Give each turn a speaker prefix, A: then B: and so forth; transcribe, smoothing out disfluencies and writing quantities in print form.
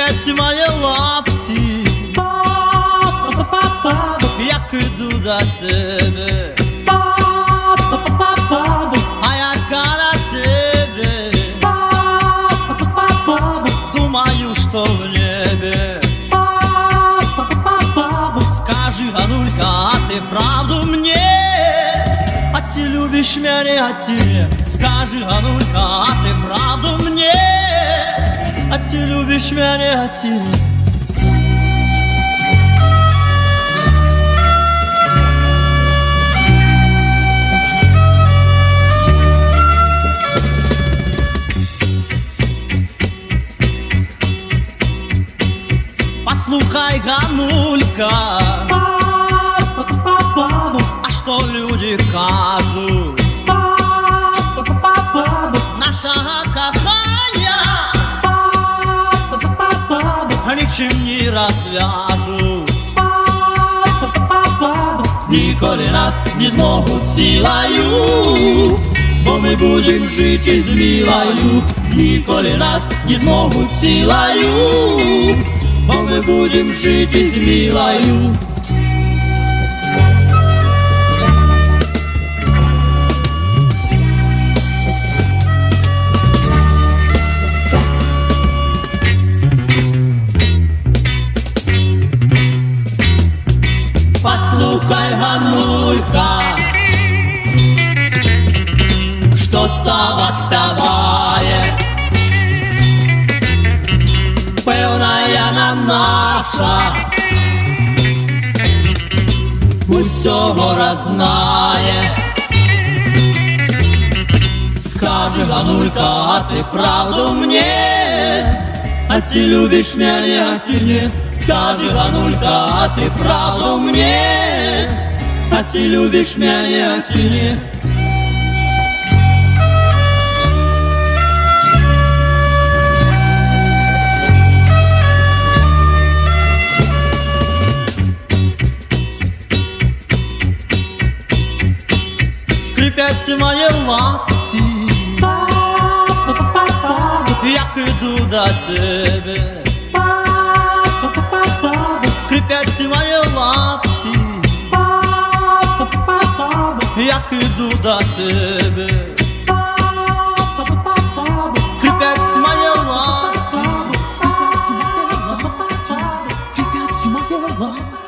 A: Скрипять мої лапті, як іду до тебе, а яка на тебе, думаю, что в небе. Скажи, Ганулька, а ты правду мне? А ты любишь меня, а ты не? Скажи, Ганулька, а ты правду мне? А ты любишь меня, а ты не? Послухай, Ганулька, а что люди кажут? Нашего кохання ничем не развяжут. Ніколи нас не змогут силою, бо ми будем жить із милою. Ніколи нас не змогут силою, бо ми будем жить із милою. Послухай, Ганулька, що Сава співає. Певна Яна наша усього рознає. Скажи, Ганулька, а ти правду мне? А ты любишь меня, а ты не? Скажи, Ганулька, а ты правду мне? А ты любишь меня, а ты не? Скрипять мої лапті, як іду до тебе. Скрипять мої лапті, як іду до тебе. Скрипять мої лапті, скрипять мої лапті.